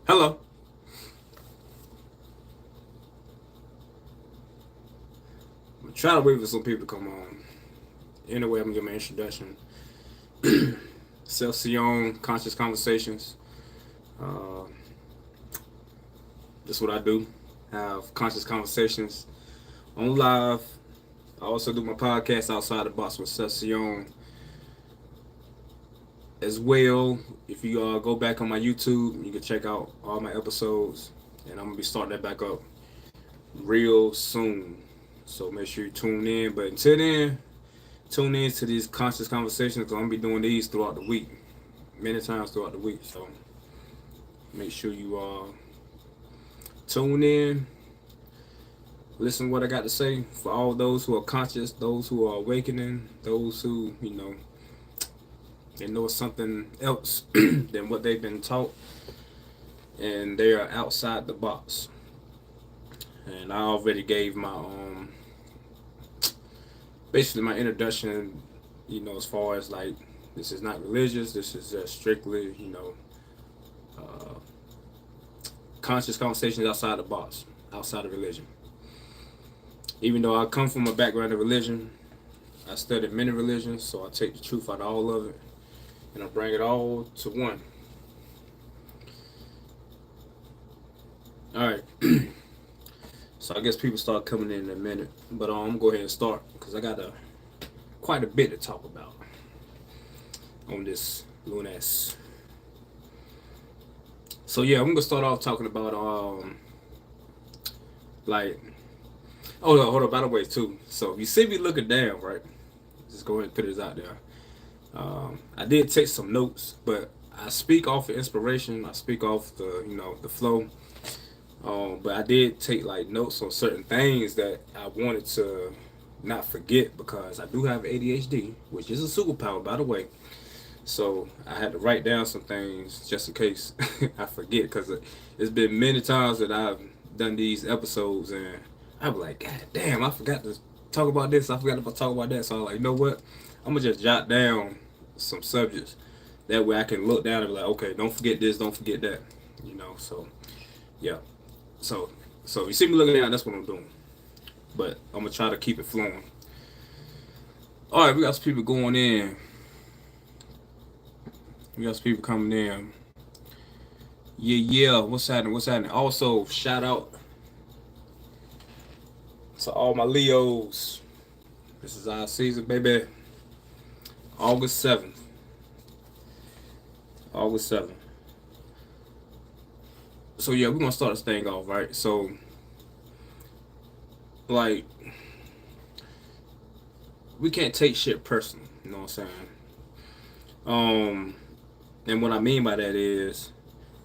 Hello. I'm trying to wait for some people to come on. Anyway, I'm gonna give my introduction. Seth, Siyon, Conscious Conversations. Uh, that's what I do. Have conscious conversations on live. I also do my podcast outside the box with Seth Siyon as well. If you go back on my YouTube, you can check out all my episodes, and I'm gonna be starting that back up real soon. So make sure you tune in. But until then, tune in to these conscious conversations because I'm gonna be doing these throughout the week, many times throughout the week. So make sure you tune in, listen to what I got to say for all those who are conscious, those who are awakening, those who they know something else than what they've been taught, and they are outside the box. And I already gave my basically my introduction, as far as like this is not religious, this is just strictly, uh, conscious conversations outside the box, outside of religion. Even though I come from a background of religion, I studied many religions, so I take the truth out of all of it and I bring it all to one. All right. So I guess people start coming in a minute, but I'm gonna go ahead and start because I got quite a bit to talk about on this lunas. So yeah, I'm gonna start off talking about like hold on, by the way too. So if you see me looking down, right? Just go ahead and put this out there. I did take some notes, but I speak off of inspiration. I speak off the flow. But I did take like notes on certain things that I wanted to not forget because I do have ADHD, which is a superpower, by the way. So I had to write down some things just in case I forget because it's been many times that I've done these episodes and I'm like, God damn, I forgot to talk about this. I forgot to talk about that. So I'm like, you know what? I'm gonna just jot down some subjects. That way I can look down and be like, okay, don't forget this, don't forget that. So yeah. So you see me looking down, that's what I'm doing. But I'm gonna try to keep it flowing. All right, we got some people going in. We got some people coming in. Yeah. What's happening? What's happening? Also, shout out to all my Leos. This is our season, baby. August 7th. August 7th. So yeah, we're gonna start this thing off, right? So like we can't take shit personal, you know what I'm saying? And what I mean by that is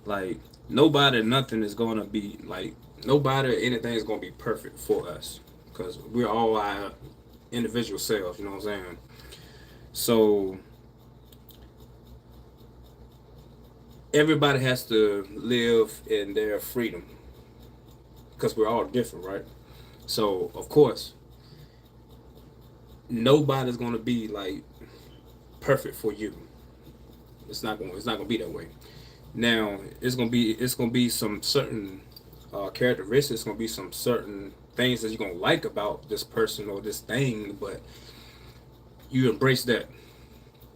like nobody nothing is gonna be like nobody or anything is gonna be perfect for us. Because we're all our individual selves, you know what I'm saying? So everybody has to live in their freedom because we're all different, right? So of course, nobody's gonna be like perfect for you. It's not gonna be that way. Now it's gonna be some certain characteristics. It's gonna be some certain things that you're gonna like about this person or this thing, but you embrace that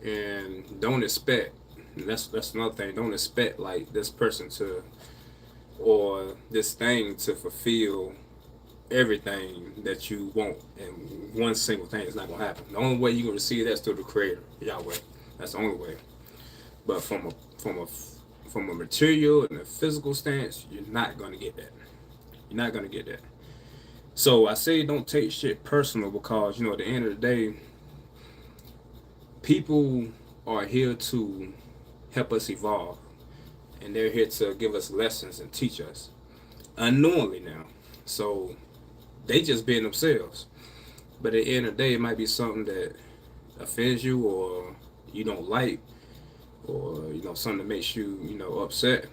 and don't expect. And that's another thing. Don't expect like this person to or this thing to fulfill everything that you want, and one single thing is not gonna happen. The only way you can receive that's through the Creator, Yahweh. That's the only way. But from a material and a physical stance, you're not gonna get that. You're not gonna get that. So I say don't take shit personal because at the end of the day, people are here to help us evolve, and they're here to give us lessons and teach us unknowingly now. So they just being themselves. But at the end of the day, it might be something that offends you or you don't like, or something that makes you upset.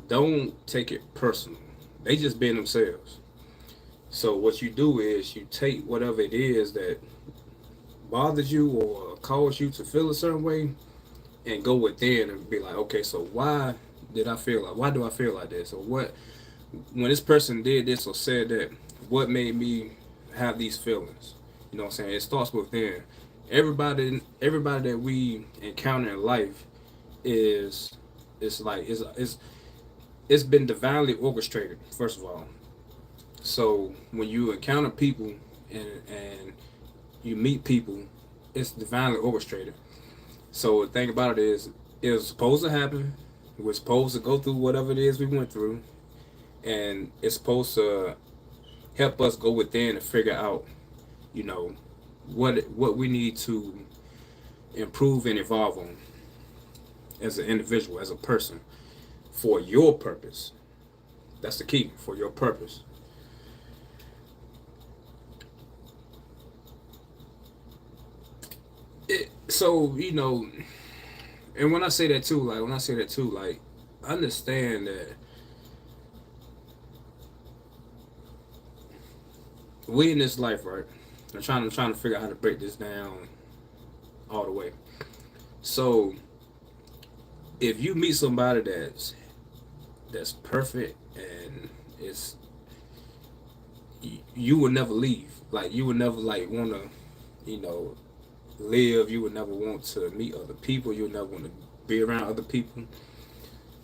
Don't take it personal. They just being themselves. So what you do is you take whatever it is that bothers you or cause you to feel a certain way and go within and be like, okay, so why did I feel like? Why do I feel like this? Or what? When this person did this or said that, what made me have these feelings? You know what I'm saying? It starts within. Everybody that we encounter in life is it's like it's been divinely orchestrated. First of all, so when you encounter people and you meet people, it's divinely orchestrated. So the thing about it is, it was supposed to happen. We're supposed to go through whatever it is we went through, and it's supposed to help us go within and figure out, you know, what we need to improve and evolve on as an individual, as a person, for your purpose. That's the key, for your purpose. So and when I say that too, like understand that we in this life, right? I'm trying to figure out how to break this down all the way. So if you meet somebody that's perfect and it's you would never leave. Like you would never like wanna, you know, live. You would never want to meet other people. You would never want to be around other people.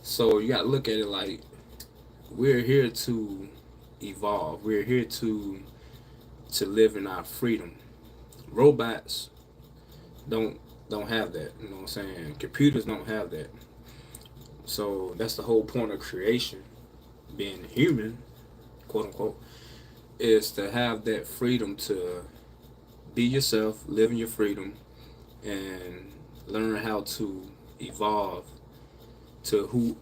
So you gotta look at it like we're here to evolve. We're here to live in our freedom. Robots don't don't have that. You know what I'm saying? Computers don't have that. So that's the whole point of creation, being human, quote unquote, is to have that freedom to be yourself, live in your freedom, and learn how to evolve to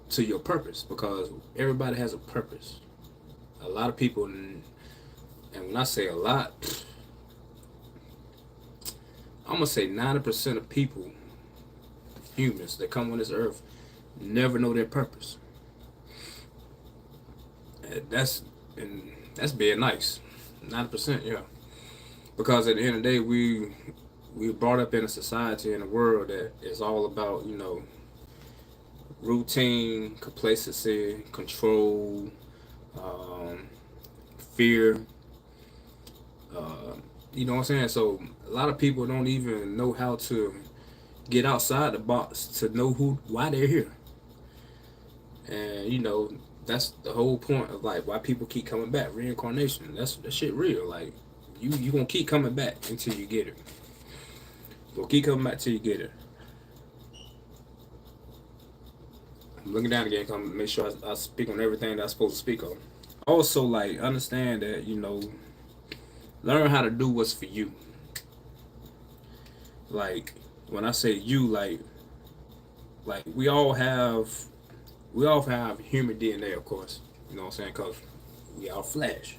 to your purpose. Because everybody has a purpose. A lot of people, and when I say a lot, I'm gonna say 90% of people, humans that come on this earth, never know their purpose. And that's being nice. 90%, yeah. Because at the end of the day, we brought up in a society in a world that is all about, routine, complacency, control, um, fear. You know what I'm saying? So a lot of people don't even know how to get outside the box to know why they're here. And that's the whole point of like why people keep coming back. Reincarnation. That shit real. Like you gonna keep coming back until you get it. You'll keep coming back till you get it. I'm looking down again, come make sure I speak on everything that I'm supposed to speak on. Also, like understand that learn how to do what's for you. Like when I say you, like we all have human DNA, of course. You know what I'm saying? Cause we are flesh,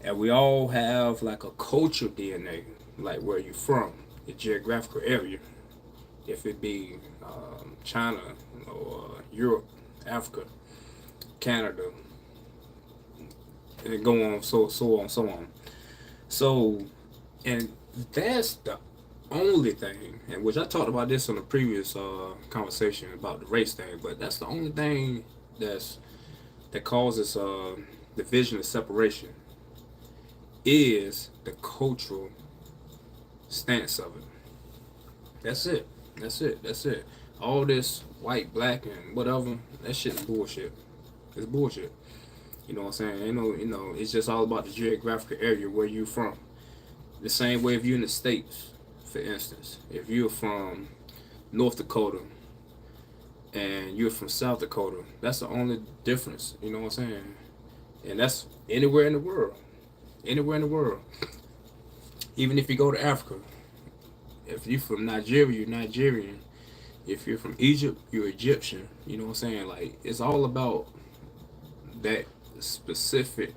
and we all have like a culture DNA, like where you from, the geographical area. If it be China or Europe, Africa, Canada, and go on so on. So, and that's the only thing, and which I talked about this on the previous conversation about the race thing, but that's the only thing that causes division and separation is the cultural stance of it. That's it. That's it. All this white, black, and whatever, that shit is bullshit. It's bullshit. You know what I'm saying? It's just all about the geographical area where you from. The same way if you're in the States, for instance. If you're from North Dakota and you're from South Dakota, that's the only difference. You know what I'm saying? And that's anywhere in the world. Anywhere in the world. Even if you go to Africa. If you're from Nigeria, you're Nigerian. If you're from Egypt, you're Egyptian. You know what I'm saying? Like, it's all about that specific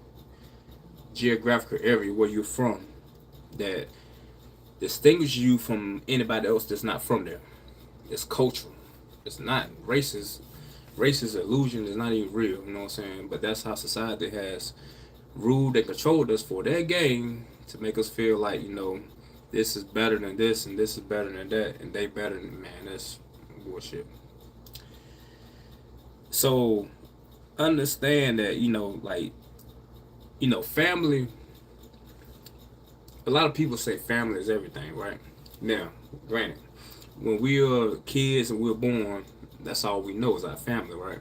geographical area where you're from that distinguishes you from anybody else that's not from there. It's cultural. It's not racist. Racist illusion is not even real. You know what I'm saying? But that's how society has ruled and controlled us for their game to make us feel like this is better than this and this is better than that and they better than man. That's bullshit. So understand that, like, family, a lot of people say family is everything, right? Now, granted, when we are kids and we're born, that's all we know is our family, right?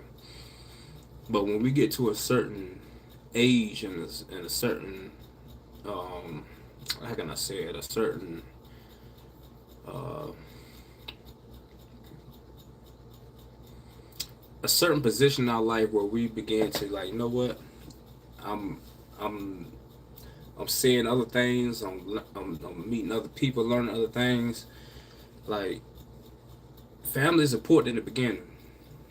But when we get to a certain age and a certain, um, how can I say it, uh, a certain position in our life where we begin to, like, you know what, I'm I'm I'm seeing other things. I'm meeting other people, learning other things. Like, family is important in the beginning,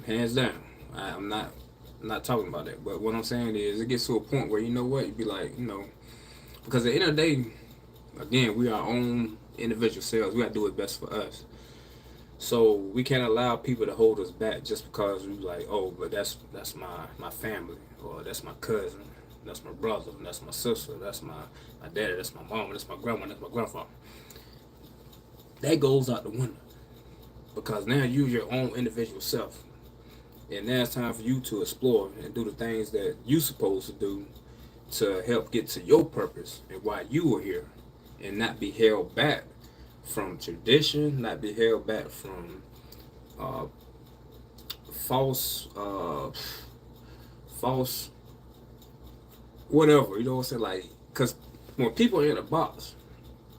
hands down. I'm not talking about that. But what I'm saying is, it gets to a point where, you know what, you be like, because at the end of the day, again, we are our own individual selves. We gotta do what's best for us. So we can't allow people to hold us back just because we like, oh, but that's my family, or that's my cousin, that's my brother, that's my sister, that's my daddy, that's my mom, that's my grandma, that's my grandfather. That goes out the window because now you're your own individual self, and now it's time for you to explore and do the things that you supposed to do to help get to your purpose and why you are here, and not be held back from tradition, not be held back from uh, false, false, whatever. You know what I'm saying? Like, because when people are in a box,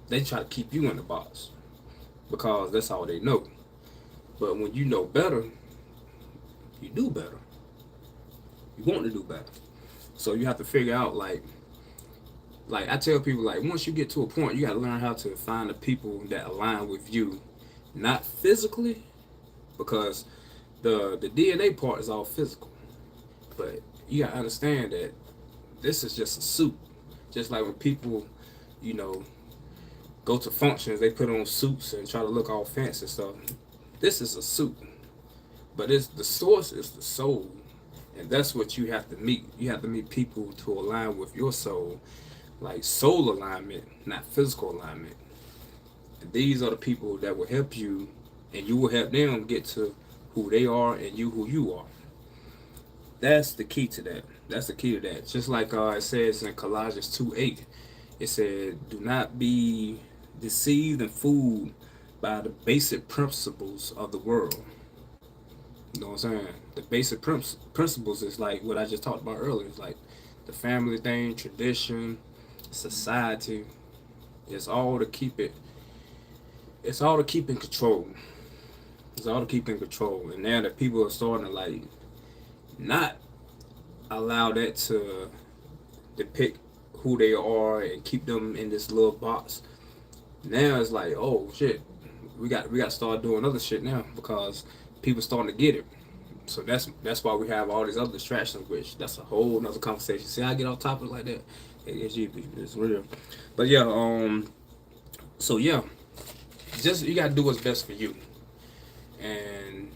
they try to keep you in the box because that's all they know. But when you know better, you do better. You want to do better. So you have to figure out, like I tell people, like, once you get to a point, you got to learn how to find the people that align with you, not physically, because the DNA part is all physical, but you got to understand that this is just a suit. Just like when people, you know, go to functions, they put on suits and try to look all fancy and stuff. This is a suit, but it's the source is the soul, and that's what you have to meet. You have to meet people to align with your soul, like soul alignment, not physical alignment. And these are the people that will help you, and you will help them get to who they are and you who you are. That's the key to that. That's the key to that. Just like it says in Colossians 2:8, it said, "Do not be deceived and fooled by the basic principles of the world." You know what I'm saying? The basic principles is like what I just talked about earlier. It's like the family thing, tradition, society. It's all to keep it. It's all to keep in control. It's all to keep in control. And now that people are starting to, like, not allow that to depict who they are and keep them in this little box. Now it's like, oh shit, we got to start doing other shit now because people starting to get it. So that's why we have all these other distractions, which that's a whole nother conversation. See, I get off topic like that. It's real. But yeah, so yeah, just you gotta do what's best for you, and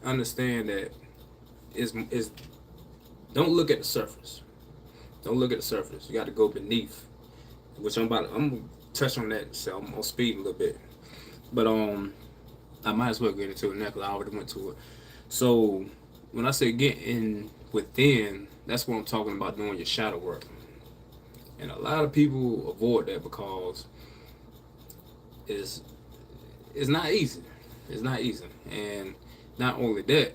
understand that is don't look at the surface. Don't look at the surface. You got to go beneath, which I'm gonna touch on that. So I'm gonna speed a little bit, but I might as well get into it now because I already went to it. So when I say get in within, that's what I'm talking about, doing your shadow work. And a lot of people avoid that because it's it's not easy. It's not easy, and not only that,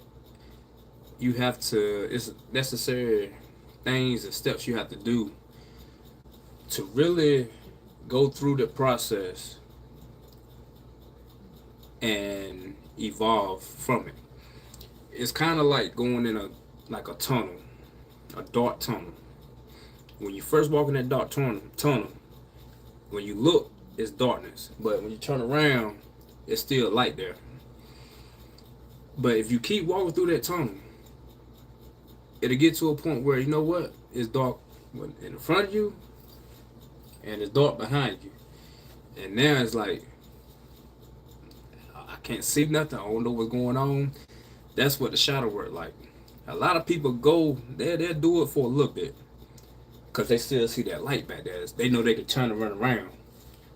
you have to. It's necessary things and steps you have to do to really go through the process and evolve from it. It's kind of like going in a tunnel, a dark tunnel. When you first walk in that dark tunnel, when you look, it's darkness. But when you turn around, it's still light there. But if you keep walking through that tunnel, it'll get to a point where, you know what, it's dark in front of you and it's dark behind you. And now it's like, I can't see nothing. I don't know what's going on. That's what the shadow work like. A lot of people go, they'll do it for a little bit because they still see that light back there. They know they can turn and run around,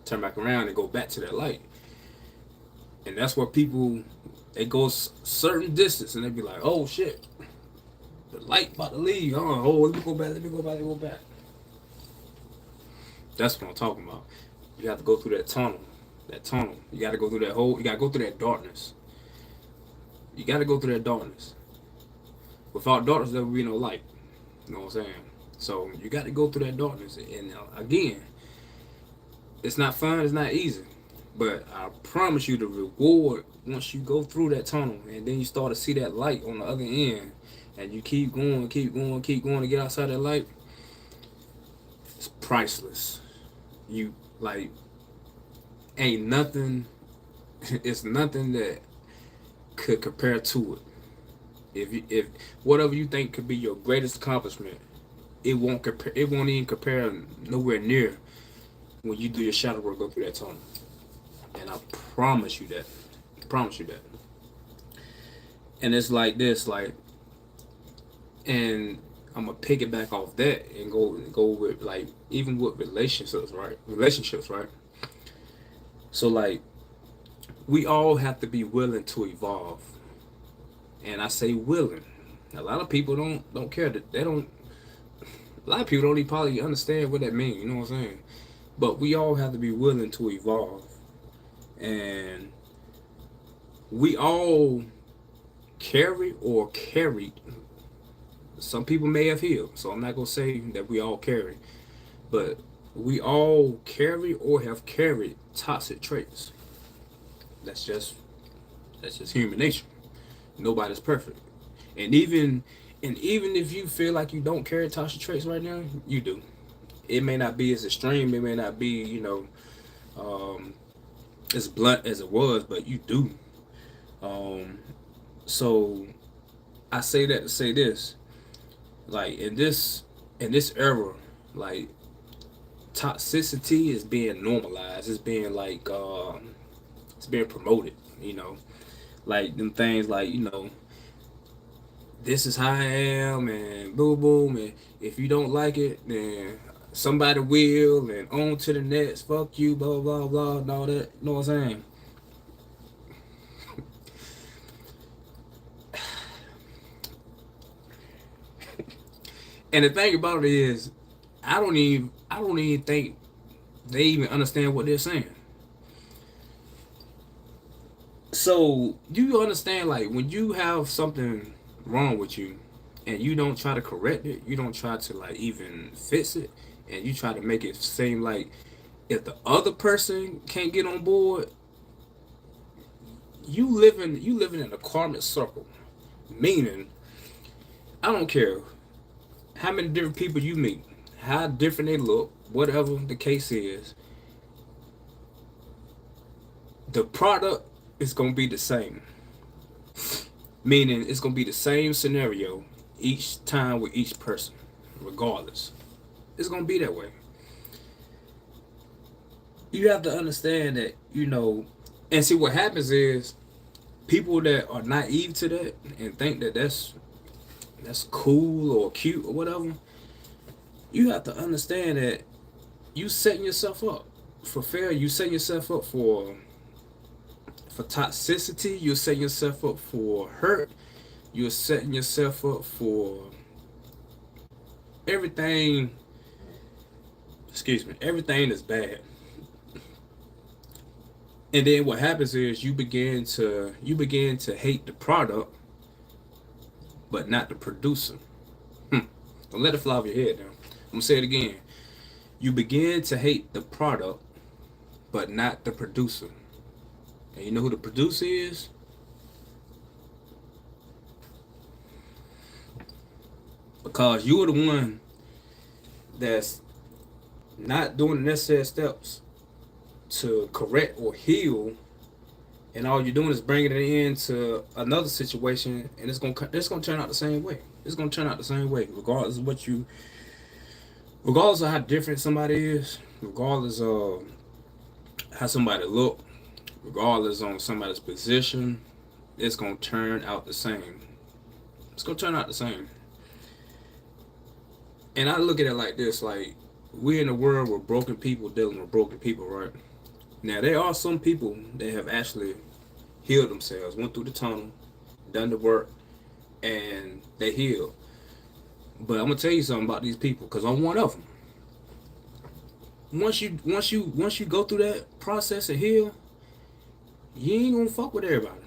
turn back around and go back to that light. And that's where people, they go certain distance and they be like, oh shit, the light about to leave. Oh, let me go back. Let me go back. Let me go back. That's what I'm talking about. You have to go through that tunnel. That tunnel. You got to go through that hole. You got to go through that darkness. You got to go through that darkness. Without darkness, there will be no light. You know what I'm saying? So you got to go through that darkness. And again, it's not fun. It's not easy. But I promise you the reward once you go through that tunnel and then you start to see that light on the other end and you keep going, keep going, keep going to get outside that light, it's priceless. You like ain't nothing it's nothing that could compare to it. If whatever you think could be your greatest accomplishment, it won't even compare nowhere near when you do your shadow work, go through that tunnel. And I promise you that. I promise you that. And it's like this, like, and I'm gonna pick it back off that and go with like even with relationships, right? Relationships, right? So like we all have to be willing to evolve. And I say willing. A lot of people don't care that they don't. A lot of people don't even probably understand what that means. You know what I'm saying? But we all have to be willing to evolve. And we all carry or carried. Some people may have healed, so I'm not gonna say that we all carry, but we all carry or have carried toxic traits. That's just human nature. Nobody's perfect, and even if you feel like you don't carry toxic traits right now, you do. It may not be as extreme. It may not be as blunt as it was, but you do. So I say that to say this, like in this era, like toxicity is being normalized. It's being like it's being promoted. Like them things like this is how I am and boom boom, and if you don't like it, then somebody will, and on to the next, fuck you, blah blah blah, and all that. You know what I'm saying? And the thing about it is, I don't even think they even understand what they're saying. So you understand, like when you have something wrong with you, and you don't try to correct it, you don't try to like even fix it, and you try to make it seem like if the other person can't get on board, you living in a karmic circle. Meaning, I don't care how many different people you meet, how different they look, whatever the case is, the product is gonna be the same. Meaning it's gonna be the same scenario each time with each person, regardless. It's gonna be that way. You have to understand that, and see what happens is people that are naive to that and think that that's cool or cute or whatever. You have to understand that you setting yourself up for failure. You setting yourself up for toxicity. You're setting yourself up for hurt. You're setting yourself up for everything. Excuse me. Everything is bad. And then what happens is you begin to hate the product, but not the producer. Don't let it fly off your head now. I'm gonna say it again. You begin to hate the product, but not the producer. And you know who the producer is? Because you're the one that's not doing the necessary steps to correct or heal, and all you're doing is bringing it into another situation, and it's gonna turn out the same way. It's gonna turn out the same way, regardless of how different somebody is, regardless of how somebody look, regardless on somebody's position. It's gonna turn out the same. It's gonna turn out the same. And I look at it like this: like we're in a world with broken people dealing with broken people, right? Now there are some people that have actually healed themselves, went through the tunnel, done the work, and they healed. But I'm gonna tell you something about these people, cause I'm one of them. Once you go through that process of heal, you ain't gonna fuck with everybody.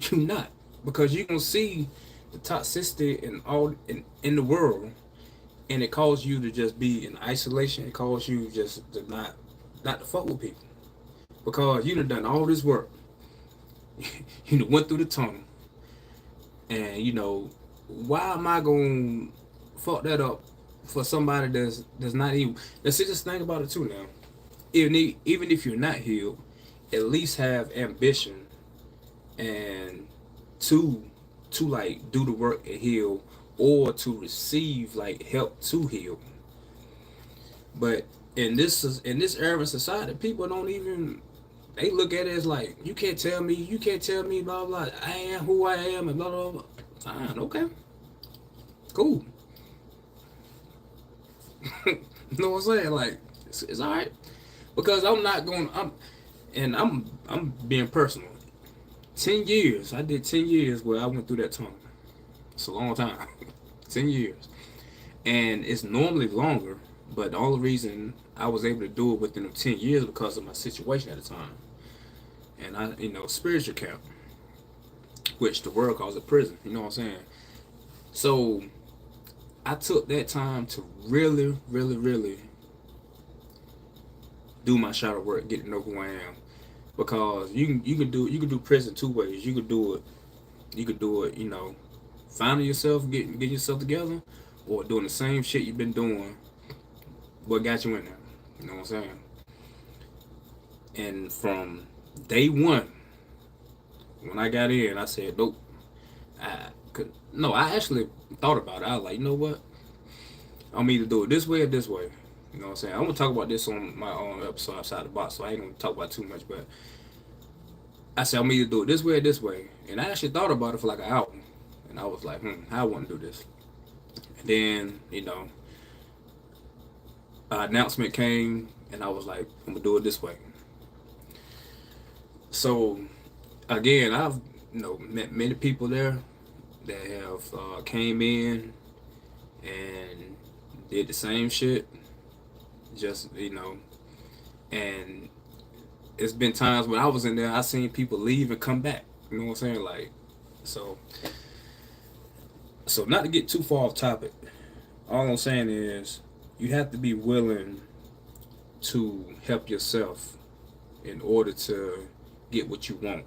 You not, because you gonna see the toxicity in the world, and it causes you to just be in isolation. It causes you just to not to fuck with people, because you done all this work. You done went through the tunnel, and why am I gonna fuck that up for somebody that's not even. Let's just think about it too now. Even if you're not healed, at least have ambition and to like do the work and heal, or to receive like help to heal. But in this urban society, people don't even, they look at it as like, you can't tell me blah blah, I am who I am and blah blah blah. Fine, okay, cool. You know what I'm saying? Like, it's all right, because I'm not going. I'm being personal. 10 years. I did 10 years where I went through that tunnel. It's a long time. 10 years, and it's normally longer. But the only reason I was able to do it within the 10 years because of my situation at the time, and spiritual camp, which the world calls a prison. You know what I'm saying? So I took that time to really, really, really do my shadow work, get to know who I am. Because you can do prison two ways. You could do it, finding yourself, getting yourself together, or doing the same shit you've been doing, what got you in there. You know what I'm saying? And from day one, when I got in, I said, nope. I actually thought about it. I was like, you know what? I'm either do it this way or this way. You know what I'm saying? I'm gonna talk about this on my own episode outside the box, so I ain't gonna talk about too much. But I said I'm either do it this way or this way, and I actually thought about it for like an hour, and I was like, how I want to do this. And then an announcement came, and I was like, I'm gonna do it this way. So again, I've met many people there that have came in and did the same shit, just and it's been times when I was in there, I seen people leave and come back. You know what I'm saying? Like, so not to get too far off topic, all I'm saying is you have to be willing to help yourself in order to get what you want.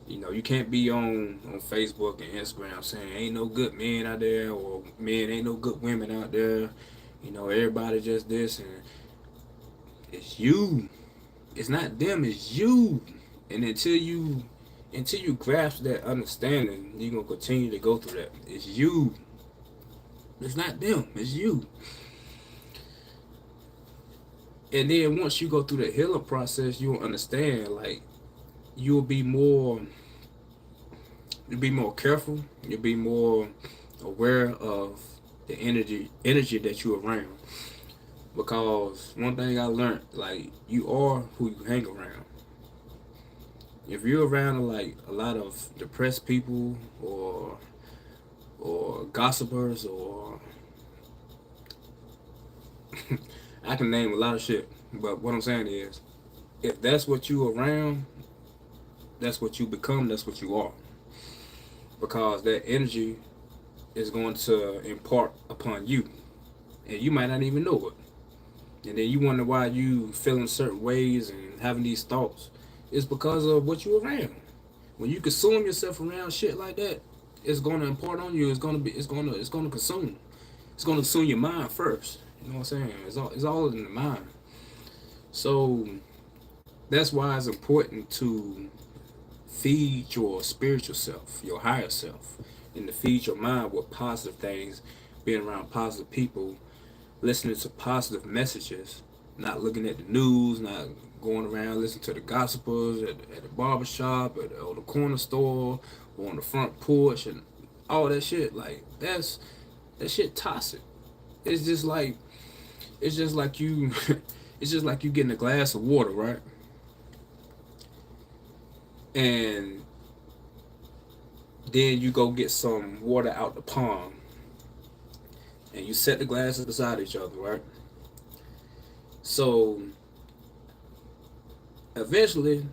You can't be on Facebook and Instagram saying ain't no good men out there, or men ain't no good women out there. Everybody just this, and it's you. It's not them, it's you. And until you grasp that understanding, you're gonna continue to go through that. It's you. It's not them, it's you. And then once you go through the healing process, you'll understand, like, you'll be more careful, you'll be more aware of the energy that you're around. Because one thing I learned, like, you are who you hang around. If you're around like a lot of depressed people, or gossipers, or I can name a lot of shit, but what I'm saying is, if that's what you around, that's what you become, that's what you are. Because that energy is going to impart upon you, and you might not even know it. And then you wonder why you feeling certain ways and having these thoughts. It's because of what you around. When you consume yourself around shit like that, it's gonna impart on you. It's gonna consume. It's gonna consume your mind first. You know what I'm saying? It's all in the mind. So that's why it's important to feed your spiritual self, your higher self, and to feed your mind with positive things, being around positive people, listening to positive messages, not looking at the news, not going around listening to the gossipers at the barber shop, or the corner store, or on the front porch, and all that shit. Like, that shit toxic. It's just like you it's just like you getting a glass of water, right? And then you go get some water out the pond, and you set the glasses beside each other, right? So eventually,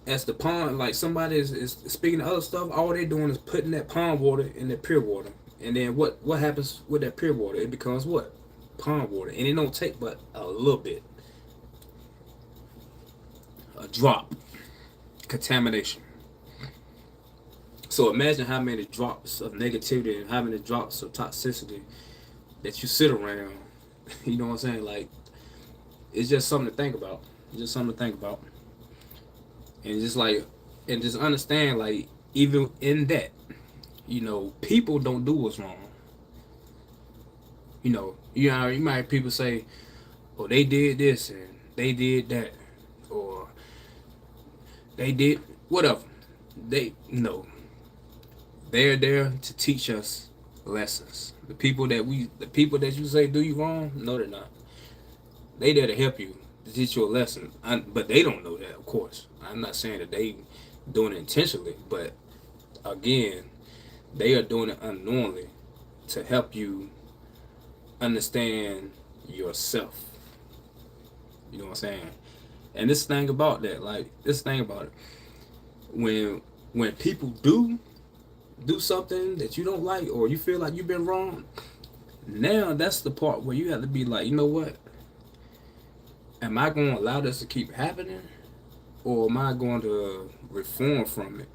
as the pond, like somebody is speaking of other stuff, all they doing is putting that pond water in that pure water. And then what happens with that pure water? It becomes what? Pond water. And it don't take but a little bit. A drop. Contamination. So imagine how many drops of negativity and how many drops of toxicity that you sit around. You know what I'm saying? Like, it's just something to think about. It's just something to think about. And just like, and just understand, like, even in that, people don't do what's wrong. You might have people say, "Oh, they did this and they did that, or they did whatever." They no, they're there to teach us lessons. The people that you say do you wrong, no, they're not. They there to help you, to teach you a lesson. But they don't know that, of course. I'm not saying that they doing it intentionally, but again, they are doing it unknowingly to help you understand yourself. You know what I'm saying? And this thing about that, like this thing about it, when people do something that you don't like or you feel like you've been wrong, now that's the part where you have to be like, you know what? Am I going to allow this to keep happening, or am I going to reform from it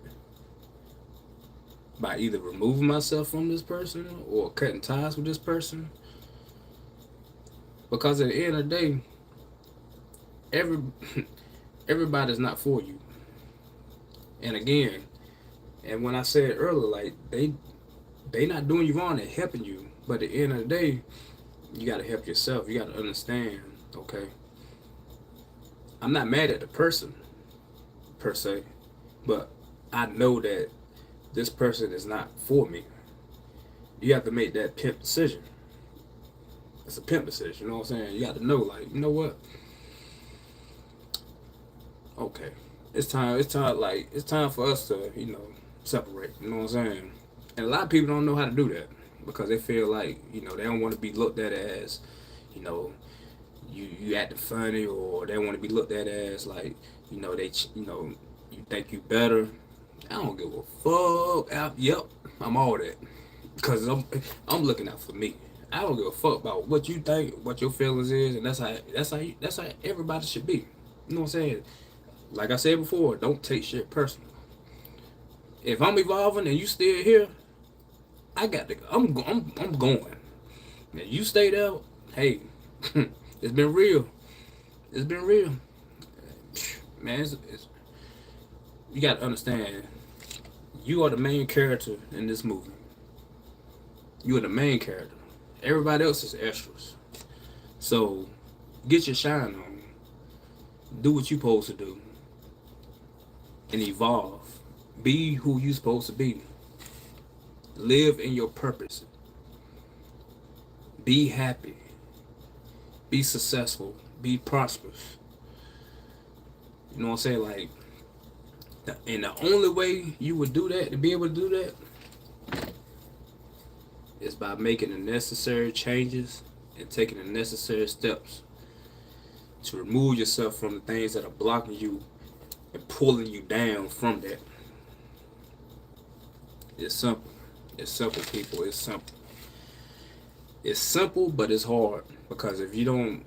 by either removing myself from this person or cutting ties with this person? Because at the end of the day, every everybody's not for you. And again, and when I said earlier, like they not doing you wrong, they're helping you. But at the end of the day, you gotta help yourself. You gotta understand, okay, I'm not mad at the person per se, but I know that this person is not for me. You have to make that pimp decision. It's a pimp decision, you know what I'm saying? You got to know, like, you know what? Okay. It's time for us to, separate, you know what I'm saying? And a lot of people don't know how to do that because they feel like, they don't want to be looked at as, you know, you acting funny, or they want to be looked at as like, you think you better. I don't give a fuck. Yep, I'm all that because I'm looking out for me. I don't give a fuck about what you think, what your feelings is, and that's how everybody should be. You know what I'm saying? Like I said before, don't take shit personal. If I'm evolving and you still here, I'm going. Now you stay there. Hey, it's been real. It's been real, man. You got to understand. You are the main character in this movie. You are the main character. Everybody else is extras. So get your shine on. Do what you supposed to do. And evolve. Be who you supposed to be. Live in your purpose. Be happy. Be successful. Be prosperous. You know what I'm saying? Like, and the only way you would do that, to be able to do that, is by making the necessary changes and taking the necessary steps to remove yourself from the things that are blocking you and pulling you down from that. It's simple. It's simple, people. It's simple. It's simple, but it's hard because if you don't,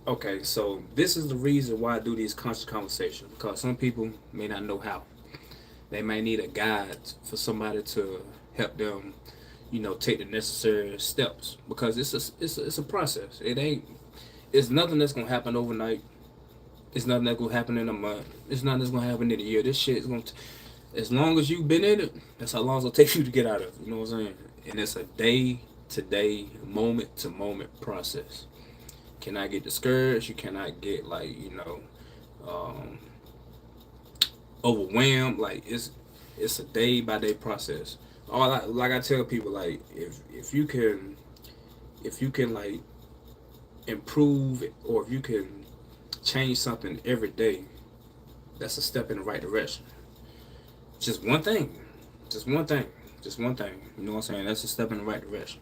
okay, so this is the reason why I do these conscious conversations, because some people may not know how. They may need a guide for somebody to help them, take the necessary steps, because it's a process. It's nothing that's gonna happen overnight. It's nothing that's gonna happen in a month. It's nothing that's gonna happen in a year. This shit is gonna, as long as you've been in it, that's how long it'll take you to get out of it. You know what I'm saying? And it's a day-to-day, moment-to-moment process. You cannot get discouraged. You cannot get overwhelmed. Like it's a day-by-day process. Like I tell people, like if you can like improve, or if you can change something every day, that's a step in the right direction. Just one thing. Just one thing. You know what I'm saying? That's a step in the right direction.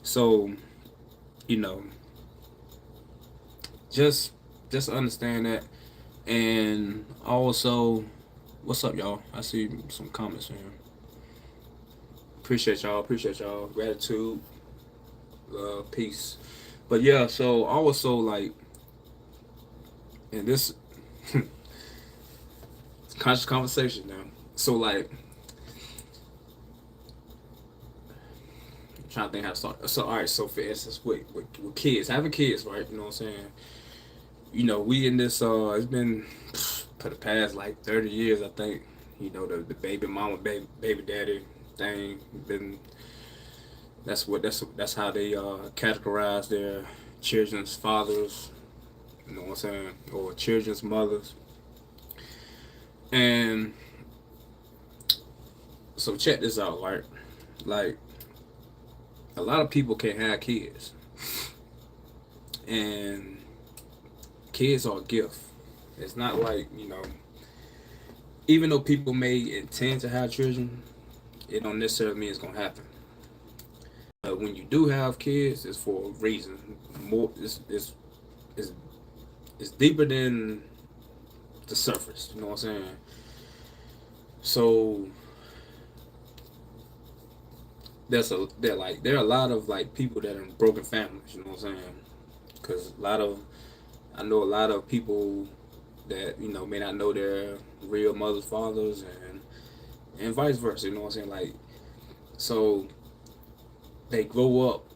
So, you know, just just understand that. And also, what's up, y'all? I see some comments here. Appreciate y'all. Appreciate y'all. Gratitude. Peace. But yeah, so also like, and this conscious conversation now. So like, I'm trying to think how to start. So all right. So for instance, with kids, having kids, right? You know what I'm saying? You know, we in this. It's been for the past like 30 years, I think. You know, the baby mama, baby daddy thing. Been that's how they categorize their children's fathers. You know what I'm saying? Or children's mothers. And so check this out, right? Like a lot of people can't have kids, and kids are a gift. It's not like, you know, even though people may intend to have children, it don't necessarily mean it's gonna happen. But when you do have kids, it's for a reason. More, it's, it's deeper than the surface. You know what I'm saying? So there are a lot of like people that are in broken families. You know what I'm saying? Because I know a lot of people that, you know, may not know their real mothers, fathers, and vice versa. You know what I'm saying? Like, so they grow up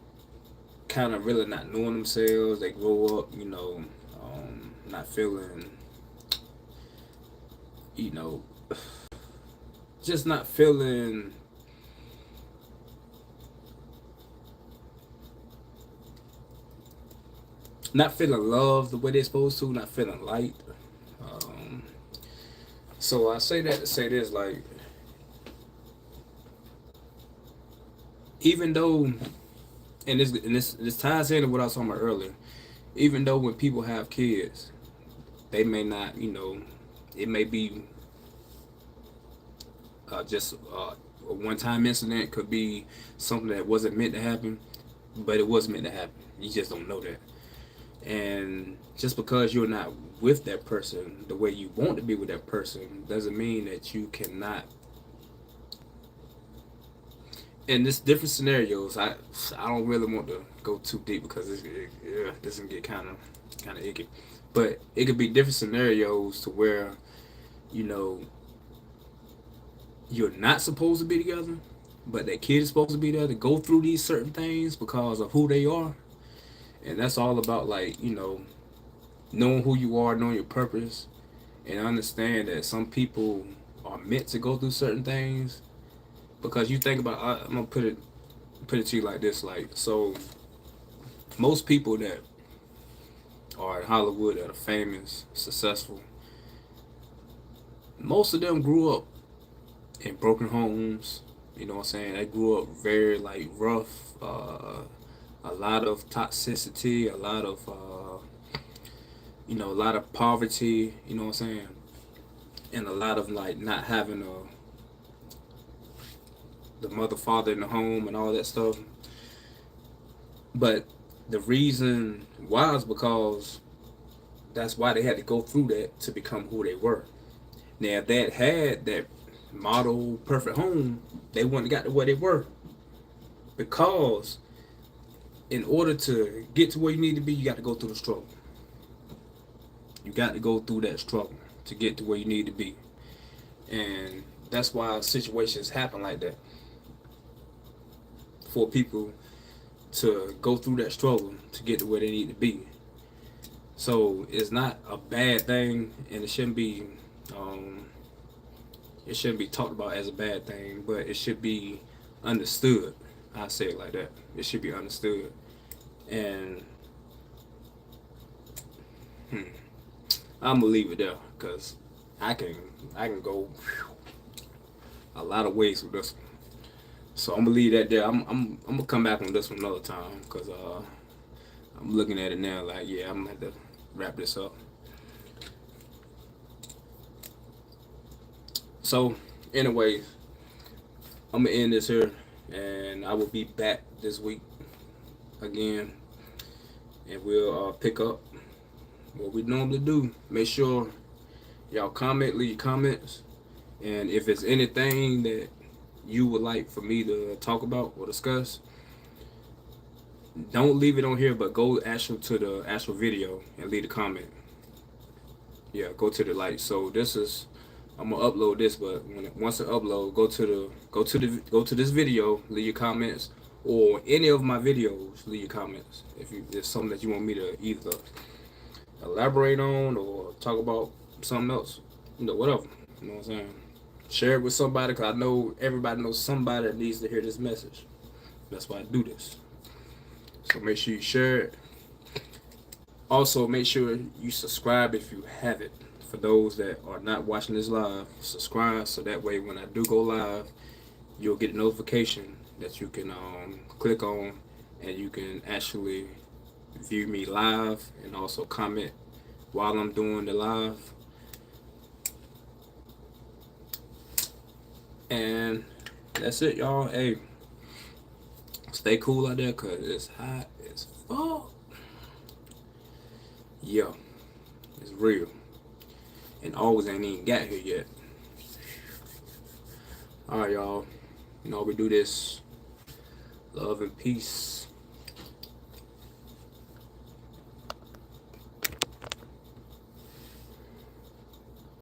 kind of really not knowing themselves. They grow up, you know, not feeling, you know, just not feeling loved the way they're supposed to, not feeling light. Um, so I say that to say this, like, even though, and this ties into what I was talking about earlier. Even though when people have kids, they may not, you know, it may be just a one-time incident, could be something that wasn't meant to happen, but it was meant to happen. You just don't know that. And just because you're not with that person the way you want to be with that person doesn't mean that you cannot. In this different scenarios, I don't really want to go too deep because this can get kind of icky. But it could be different scenarios to where, you know, you're not supposed to be together, but that kid is supposed to be there to go through these certain things because of who they are. And that's all about, like, you know, knowing who you are, knowing your purpose, and understand that some people are meant to go through certain things. Because you think about, I'm gonna put it to you like this, like, so most people that are in Hollywood that are famous, successful, most of them grew up in broken homes. You know what I'm saying? They grew up very like rough, a lot of toxicity, a lot of you know, a lot of poverty. You know what I'm saying? And a lot of like not having the mother father in the home and all that stuff. But the reason why is because that's why they had to go through that to become who they were. Now, if they had that model perfect home, they wouldn't have got to where they were. Because in order to get to where you need to be, you got to go through the struggle. You got to go through that struggle to get to where you need to be. And that's why situations happen like that. For people to go through that struggle to get to where they need to be. So it's not a bad thing, and um, it shouldn't be talked about as a bad thing, but it should be understood. I say it like that. It should be understood, and I'm gonna leave it there because I can go a lot of ways with this one. So I'm gonna leave that there. I'm gonna come back on this one another time because I'm looking at it now like, yeah, I'm gonna have to wrap this up. So anyways, I'm gonna end this here, and I will be back this week again, and we'll pick up what we normally do. Make sure y'all comment, leave your comments, and if it's anything that you would like for me to talk about or discuss, don't leave it on here, but go to the actual video and leave a comment. Yeah, go to the So this is, I'm gonna upload this, but once I upload, go to this video, leave your comments, or any of my videos, leave your comments. If there's something that you want me to either elaborate on or talk about something else, whatever. You know what I'm saying? Share it with somebody, because I know everybody knows somebody that needs to hear this message. That's why I do this. So make sure you share it. Also, make sure you subscribe if you haven't. For those that are not watching this live, subscribe so that way when I do go live, you'll get a notification that you can click on, and you can actually view me live and also comment while I'm doing the live. And that's it, y'all. Hey, stay cool out there, because it's hot as fuck. Yeah, it's real. And always ain't even got here yet. Alright, y'all. We do this. Love and peace.